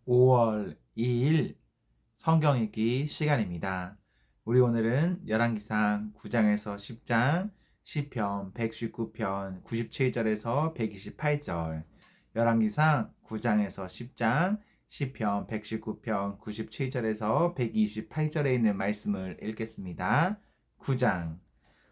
5월 2일 성경 읽기 시간입니다. 우리 오늘은 열왕기상 9장에서 10장, 시편 119편 97절에서 128절, 열왕기상 9장에서 10장, 시편 119편 97절에서 128절에 있는 말씀을 읽겠습니다. 9장.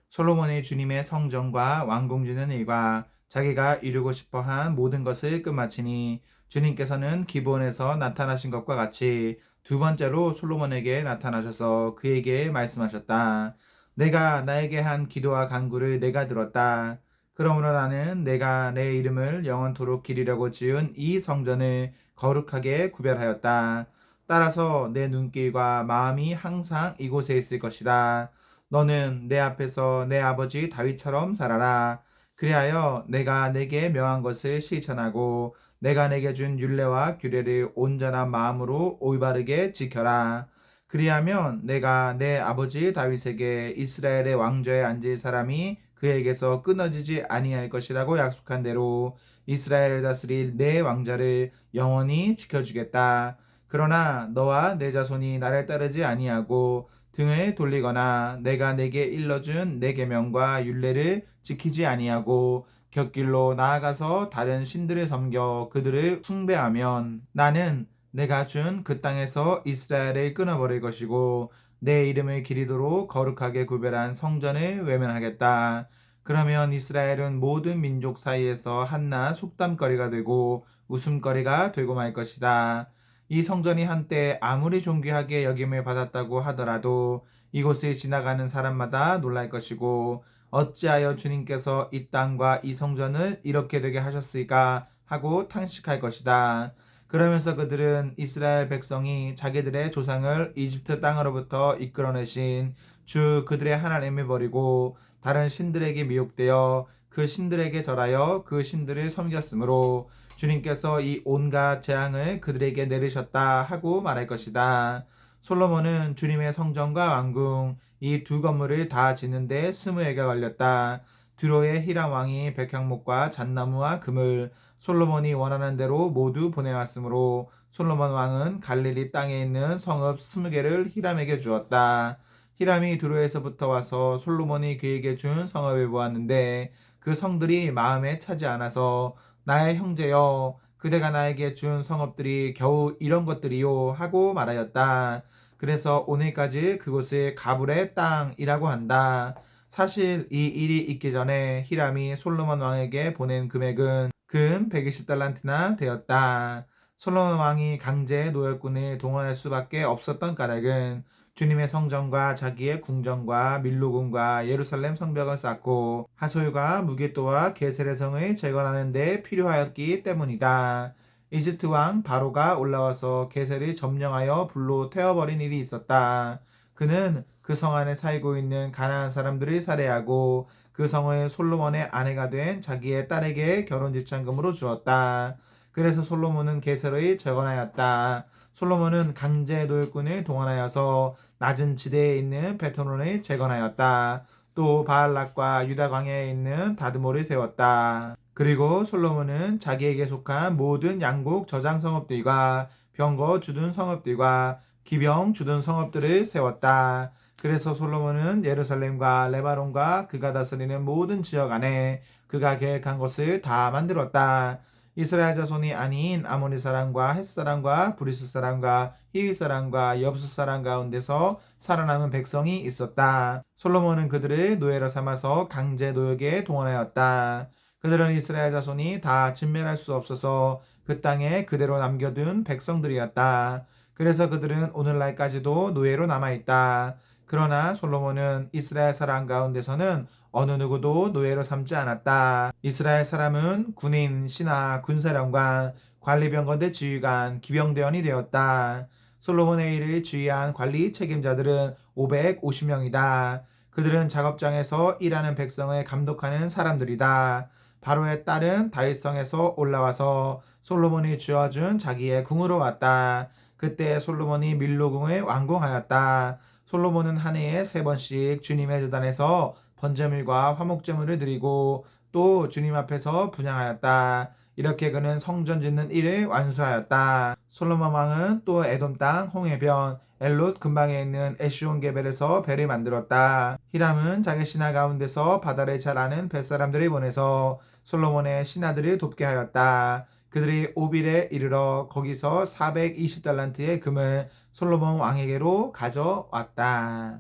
솔로몬이 주님의 성전과 왕궁 짓는 일과 자기가 이루고 싶어한 모든 것을 끝마치니 주님께서는 기브온에서 나타나신 것과 같이 두 번째로 솔로몬에게 나타나셔서 그에게 말씀하셨다. 내가 나에게 한 기도와 간구를 내가 들었다. 그러므로 나는 내가 내 이름을 영원토록 기리려고 지은 이 성전을 거룩하게 구별하였다. 따라서 내 눈길과 마음이 항상 이곳에 있을 것이다. 너는 내 앞에서 내 아버지 다윗처럼 살아라. 그리하여 내가 내게 명한 것을 실천하고 내가 내게 준 율례와 규례를 온전한 마음으로 올바르게 지켜라. 그리하면 내가 내 아버지 다윗에게 이스라엘의 왕좌에 앉을 사람이 그에게서 끊어지지 아니할 것이라고 약속한 대로 이스라엘을 다스릴 내 왕자를 영원히 지켜주겠다. 그러나 너와 내 자손이 나를 따르지 아니하고 등을 돌리거나 내가 내게 일러준 내 계명과 율례를 지키지 아니하고 곁길로 나아가서 다른 신들을 섬겨 그들을 숭배하면 나는 내가 준 그 땅에서 이스라엘을 끊어버릴 것이고 내 이름을 기리도록 거룩하게 구별한 성전을 외면하겠다. 그러면 이스라엘은 모든 민족 사이에서 한낱 속담거리가 되고 웃음거리가 되고 말 것이다. 이 성전이 한때 아무리 존귀하게 여김을 받았다고 하더라도 이곳을 지나가는 사람마다 놀랄 것이고 어찌하여 주님께서 이 땅과 이 성전을 이렇게 되게 하셨을까 하고 탄식할 것이다. 그러면서 그들은 이스라엘 백성이 자기들의 조상을 이집트 땅으로부터 이끌어내신 주 그들의 하나님을 버리고 다른 신들에게 미혹되어 그 신들에게 절하여 그 신들을 섬겼으므로 주님께서 이 온갖 재앙을 그들에게 내리셨다 하고 말할 것이다. 솔로몬은 주님의 성전과 왕궁 이 두 건물을 다 짓는데 20해가 걸렸다. 두로의 히람 왕이 백향목과 잣나무와 금을 솔로몬이 원하는 대로 모두 보내왔으므로 솔로몬 왕은 갈릴리 땅에 있는 성읍 20개를 히람에게 주었다. 히람이 두로에서부터 와서 솔로몬이 그에게 준 성읍을 보았는데 그 성들이 마음에 차지 않아서 나의 형제여 그대가 나에게 준 성읍들이 겨우 이런 것들이요 하고 말하였다. 그래서 오늘까지 그곳을 가불의 땅이라고 한다. 사실 이 일이 있기 전에 히람이 솔로몬 왕에게 보낸 금액은 금 120달란트나 되었다. 솔로몬 왕이 강제 노역군을 동원할 수밖에 없었던 까닭은 주님의 성전과 자기의 궁전과 밀로궁과 예루살렘 성벽을 쌓고 하솔과 무게또와 게셀의 성을 재건하는 데 필요하였기 때문이다. 이집트 왕 바로가 올라와서 게셀을 점령하여 불로 태워버린 일이 있었다. 그는 그 성 안에 살고 있는 가나안 사람들을 살해하고 그 성을 솔로몬의 아내가 된 자기의 딸에게 결혼 지참금으로 주었다. 그래서 솔로몬은 게셀을 재건하였다. 솔로몬은 강제 노역군을 동원하여서 낮은 지대에 있는 베토론을 재건하였다. 또 바알락과 유다 광야에 있는 다드모를 세웠다. 그리고 솔로몬은 자기에게 속한 모든 양곡 저장 성읍들과 병거 주둔 성읍들과 기병 주둔 성읍들을 세웠다. 그래서 솔로몬은 예루살렘과 레바논과 그가 다스리는 모든 지역 안에 그가 계획한 것을 다 만들었다. 이스라엘 자손이 아닌 아모리 사람과 헷 사람과 브리스 사람과 히위 사람과 여부스 사람 가운데서 살아남은 백성이 있었다. 솔로몬은 그들을 노예로 삼아서 강제 노역에 동원하였다. 그들은 이스라엘 자손이 다 진멸할 수 없어서 그 땅에 그대로 남겨둔 백성들이었다. 그래서 그들은 오늘날까지도 노예로 남아있다. 그러나 솔로몬은 이스라엘 사람 가운데서는 어느 누구도 노예로 삼지 않았다. 이스라엘 사람은 군인, 신하, 군사령관, 관리병거대 지휘관, 기병대원이 되었다. 솔로몬의 일을 지휘한 관리 책임자들은 550명이다. 그들은 작업장에서 일하는 백성을 감독하는 사람들이다. 바로의 딸은 다윗성에서 올라와서 솔로몬이 주어준 자기의 궁으로 왔다. 그때 솔로몬이 밀로궁을 완공하였다. 솔로몬은 한 해에 3번씩 주님의 제단에서 번제물과 화목제물을 드리고 또 주님 앞에서 분향하였다. 이렇게 그는 성전 짓는 일을 완수하였다. 솔로몬 왕은 또 에돔 땅 홍해변 엘롯 근방에 있는 에시온 게벨에서 배를 만들었다. 히람은 자기 신하 가운데서 바다를 잘 아는 뱃사람들을 보내서 솔로몬의 신하들을 돕게 하였다. 그들이 오빌에 이르러 거기서 420달란트의 금을 솔로몬 왕에게로 가져왔다.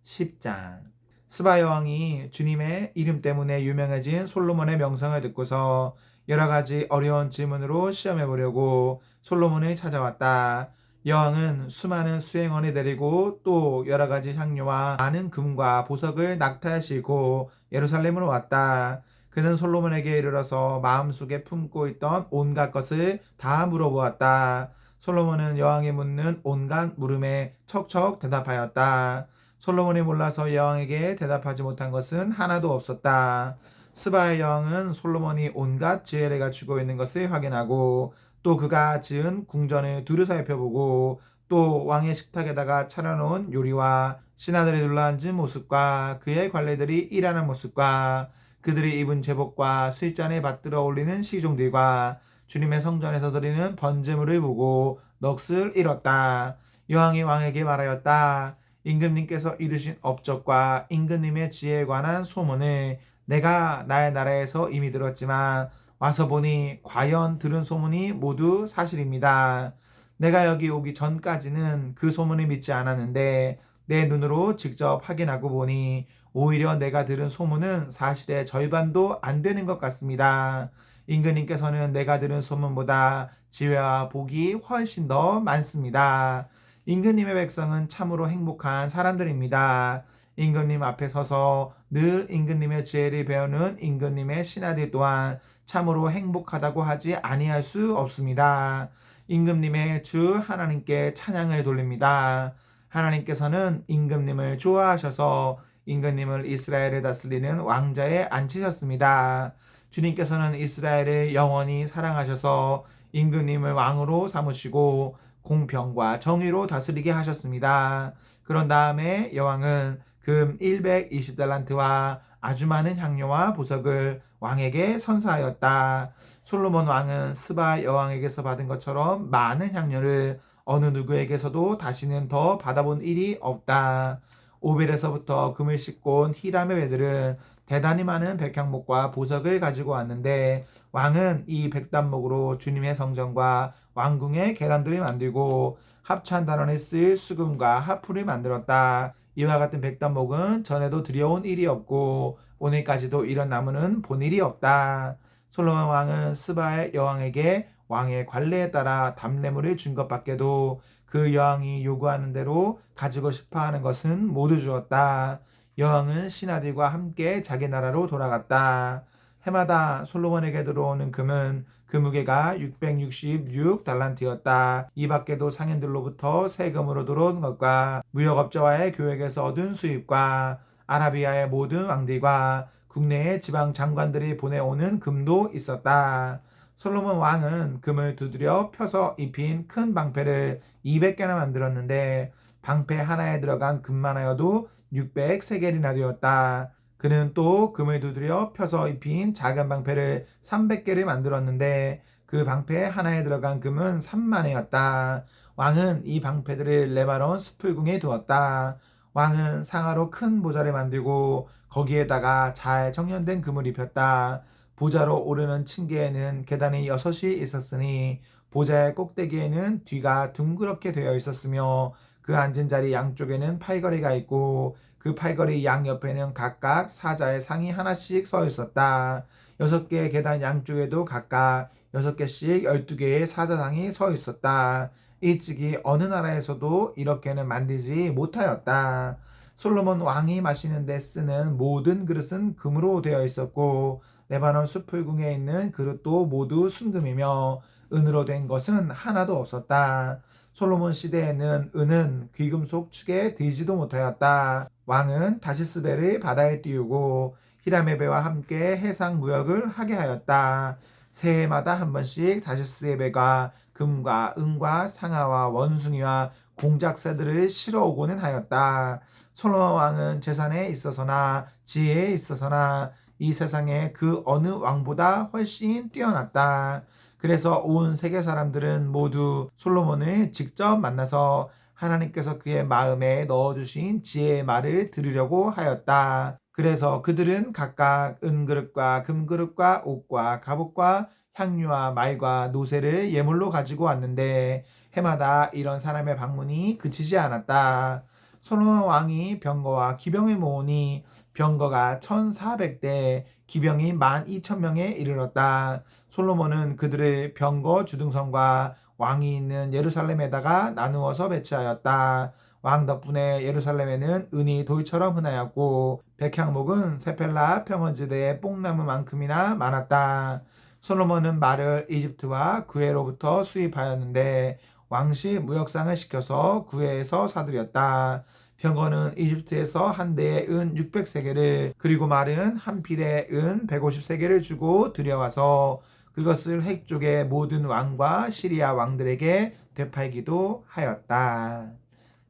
10장. 스바 여왕이 주님의 이름 때문에 유명해진 솔로몬의 명성을 듣고서 여러 가지 어려운 질문으로 시험해 보려고 솔로몬을 찾아왔다. 여왕은 수많은 수행원을 데리고 또 여러 가지 향료와 많은 금과 보석을 낙타하시고 예루살렘으로 왔다. 그는 솔로몬에게 이르러서 마음속에 품고 있던 온갖 것을 다 물어보았다. 솔로몬은 여왕이 묻는 온갖 물음에 척척 대답하였다. 솔로몬이 몰라서 여왕에게 대답하지 못한 것은 하나도 없었다. 스바의 여왕은 솔로몬이 온갖 지혜를 갖추고 있는 것을 확인하고 또 그가 지은 궁전을 두루 살펴보고 또 왕의 식탁에다가 차려놓은 요리와 신하들이 둘러앉은 모습과 그의 관리들이 일하는 모습과 그들이 입은 제복과 술잔에 받들어 올리는 시종들과 주님의 성전에서 드리는 번제물을 보고 넋을 잃었다. 여왕이 왕에게 말하였다. 임금님께서 이루신 업적과 임금님의 지혜에 관한 소문을 내가 나의 나라에서 이미 들었지만 와서 보니 과연 들은 소문이 모두 사실입니다. 내가 여기 오기 전까지는 그 소문을 믿지 않았는데 내 눈으로 직접 확인하고 보니 오히려 내가 들은 소문은 사실의 절반도 안 되는 것 같습니다. 임금님께서는 내가 들은 소문보다 지혜와 복이 훨씬 더 많습니다. 임금님의 백성은 참으로 행복한 사람들입니다. 임금님 앞에 서서 늘 임금님의 지혜를 배우는 임금님의 신하들 또한 참으로 행복하다고 하지 아니할 수 없습니다. 임금님의 주 하나님께 찬양을 돌립니다. 하나님께서는 임금님을 좋아하셔서 임금님을 이스라엘을 다스리는 왕자에 앉히셨습니다. 주님께서는 이스라엘을 영원히 사랑하셔서 임금님을 왕으로 삼으시고 공평과 정의로 다스리게 하셨습니다. 그런 다음에 여왕은 금 120달란트와 아주 많은 향료와 보석을 왕에게 선사하였다. 솔로몬 왕은 스바 여왕에게서 받은 것처럼 많은 향료를 어느 누구에게서도 다시는 더 받아본 일이 없다. 오벨에서부터 금을 싣고 온 히람의 배들은 대단히 많은 백향목과 보석을 가지고 왔는데 왕은 이 백단목으로 주님의 성전과 왕궁의 계단들을 만들고 합찬단원에 쓰일 수금과 하프를 만들었다. 이와 같은 백단목은 전에도 들여온 일이 없고 오늘까지도 이런 나무는 본 일이 없다. 솔로몬 왕은 스바의 여왕에게 왕의 관례에 따라 담례물을 준 것밖에도 그 여왕이 요구하는 대로 가지고 싶어하는 것은 모두 주었다. 여왕은 신하들과 함께 자기 나라로 돌아갔다. 해마다 솔로몬에게 들어오는 금은 그 무게가 666달란트였다. 이 밖에도 상인들로부터 세금으로 들어온 것과 무역업자와의 교역에서 얻은 수입과 아라비아의 모든 왕들과 국내의 지방 장관들이 보내오는 금도 있었다. 솔로몬 왕은 금을 두드려 펴서 입힌 큰 방패를 200개나 만들었는데 방패 하나에 들어간 금만 하여도 600세겔이나 되었다. 그는 또 금을 두드려 펴서 입힌 작은 방패를 300개를 만들었는데 그 방패 하나에 들어간 금은 3만회였다. 왕은 이 방패들을 레바논 수풀궁에 두었다. 왕은 상하로 큰 보좌를 만들고 거기에다가 잘 정련된 금을 입혔다. 보좌로 오르는 층계에는 계단이 6이 있었으니 보좌의 꼭대기에는 뒤가 둥그렇게 되어 있었으며 그 앉은 자리 양쪽에는 팔걸이가 있고 그 팔걸이 양옆에는 각각 사자의 상이 하나씩 서 있었다. 6개의 계단 양쪽에도 각각 6개씩 12개의 사자상이 서 있었다. 일찍이 어느 나라에서도 이렇게는 만들지 못하였다. 솔로몬 왕이 마시는 데 쓰는 모든 그릇은 금으로 되어 있었고 레바논 수풀궁에 있는 그릇도 모두 순금이며 은으로 된 것은 하나도 없었다. 솔로몬 시대에는 은은 귀금속 축에 들지도 못하였다. 왕은 다시스배를 바다에 띄우고 히람의 배와 함께 해상 무역을 하게 하였다. 새해마다 한 번씩 다시스의 배가 금과 은과 상아와 원숭이와 공작새들을 실어오고는 하였다. 솔로몬 왕은 재산에 있어서나 지혜에 있어서나 이 세상에 그 어느 왕보다 훨씬 뛰어났다. 그래서 온 세계 사람들은 모두 솔로몬을 직접 만나서 하나님께서 그의 마음에 넣어주신 지혜의 말을 들으려고 하였다. 그래서 그들은 각각 은그릇과 금그릇과 옷과 갑옷과 향유와 말과 노새를 예물로 가지고 왔는데 해마다 이런 사람의 방문이 그치지 않았다. 솔로몬 왕이 병거와 기병을 모으니 병거가 1400대, 기병이 12,000명에 이르렀다. 솔로몬은 그들의 병거 주등성과 왕이 있는 예루살렘에다가 나누어서 배치하였다. 왕 덕분에 예루살렘에는 은이 돌처럼 흔하였고 백향목은 세펠라 평원지대의 뽕나무만큼이나 많았다. 솔로몬은 말을 이집트와 구해로부터 수입하였는데 왕시 무역상을 시켜서 구해에서 사들였다. 병거는 이집트에서 한 대에 은 600세겔을 그리고 말은 한 필에 은 150세겔을 주고 들여와서 그것을 핵족의 모든 왕과 시리아 왕들에게 되팔기도 하였다.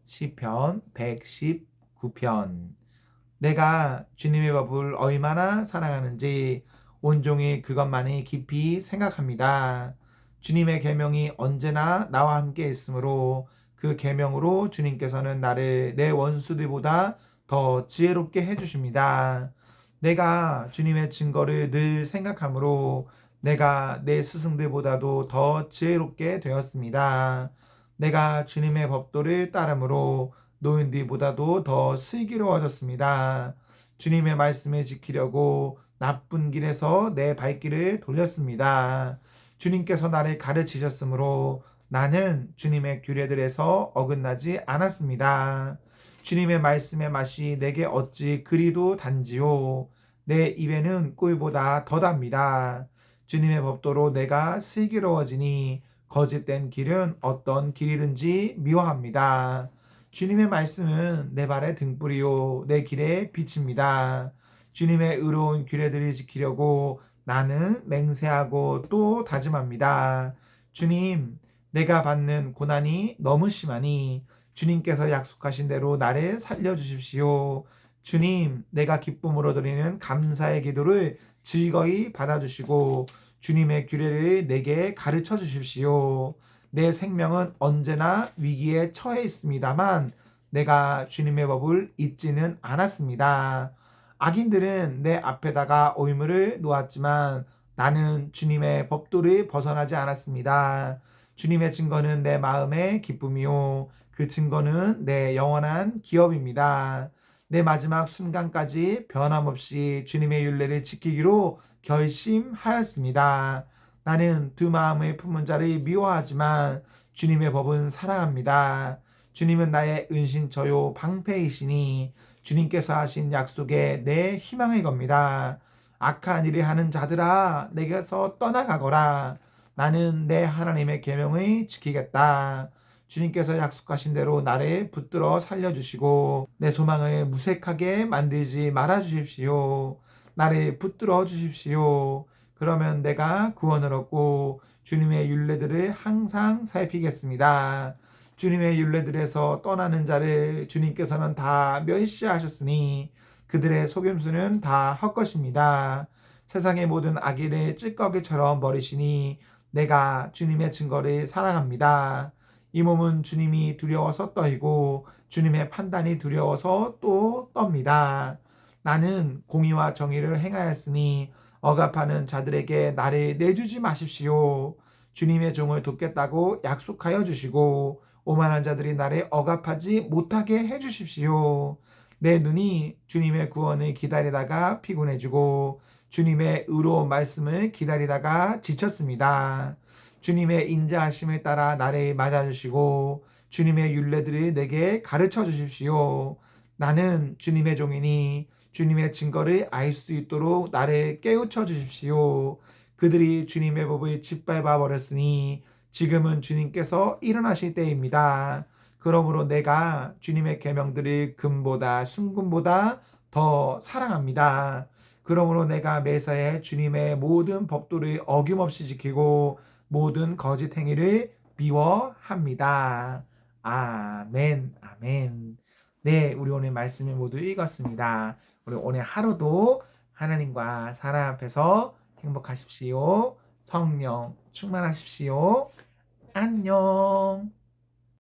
시편 119편. 내가 주님의 법을 얼마나 사랑하는지 온종일 그것만이 깊이 생각합니다. 주님의 계명이 언제나 나와 함께 있으므로 그 계명으로 주님께서는 나를 내 원수들보다 더 지혜롭게 해주십니다. 내가 주님의 증거를 늘 생각하므로 내가 내 스승들보다도 더 지혜롭게 되었습니다. 내가 주님의 법도를 따름으로 노인들보다도 더 슬기로워졌습니다. 주님의 말씀을 지키려고 나쁜 길에서 내 발길을 돌렸습니다. 주님께서 나를 가르치셨으므로 나는 주님의 규례들에서 어긋나지 않았습니다. 주님의 말씀의 맛이 내게 어찌 그리도 단지요. 내 입에는 꿀보다 더 답니다. 주님의 법도로 내가 슬기로워지니 거짓된 길은 어떤 길이든지 미워합니다. 주님의 말씀은 내 발의 등불이요 내 길의 빛입니다. 주님의 의로운 규례들을 지키려고 나는 맹세하고 또 다짐합니다. 주님, 내가 받는 고난이 너무 심하니 주님께서 약속하신 대로 나를 살려주십시오. 주님, 내가 기쁨으로 드리는 감사의 기도를 즐거이 받아주시고 주님의 규례를 내게 가르쳐 주십시오. 내 생명은 언제나 위기에 처해 있습니다만 내가 주님의 법을 잊지는 않았습니다. 악인들은 내 앞에다가 오이물을 놓았지만 나는 주님의 법도를 벗어나지 않았습니다. 주님의 증거는 내 마음의 기쁨이요. 그 증거는 내 영원한 기업입니다. 내 마지막 순간까지 변함없이 주님의 율례를 지키기로 결심하였습니다. 나는 두 마음의 품은 자를 미워하지만 주님의 법은 사랑합니다. 주님은 나의 은신처요 방패이시니 주님께서 하신 약속에 내 희망의 겁니다. 악한 일을 하는 자들아 내게서 떠나가거라. 나는 내 하나님의 계명을 지키겠다. 주님께서 약속하신 대로 나를 붙들어 살려주시고 내 소망을 무색하게 만들지 말아 주십시오. 나를 붙들어 주십시오. 그러면 내가 구원을 얻고 주님의 율례들을 항상 살피겠습니다. 주님의 율례들에서 떠나는 자를 주님께서는 다 멸시하셨으니 그들의 속임수는 다 헛것입니다. 세상의 모든 악인을 찌꺼기처럼 버리시니 내가 주님의 증거를 사랑합니다. 이 몸은 주님이 두려워서 떨고 주님의 판단이 두려워서 또 떱니다. 나는 공의와 정의를 행하였으니 억압하는 자들에게 나를 내주지 마십시오. 주님의 종을 돕겠다고 약속하여 주시고 오만한 자들이 나를 억압하지 못하게 해주십시오. 내 눈이 주님의 구원을 기다리다가 피곤해지고 주님의 의로운 말씀을 기다리다가 지쳤습니다. 주님의 인자하심을 따라 나를 맞아주시고 주님의 율례들을 내게 가르쳐 주십시오. 나는 주님의 종이니 주님의 증거를 알 수 있도록 나를 깨우쳐 주십시오. 그들이 주님의 법을 짓밟아 버렸으니 지금은 주님께서 일어나실 때입니다. 그러므로 내가 주님의 계명들을 금보다 순금보다 더 사랑합니다. 그러므로 내가 매사에 주님의 모든 법도를 어김없이 지키고 모든 거짓 행위를 미워합니다. 아멘, 아멘. 네, 우리 오늘 말씀을 모두 읽었습니다. 우리 오늘 하루도 하나님과 사람 앞에서 행복하십시오. 성령 충만하십시오. 안녕.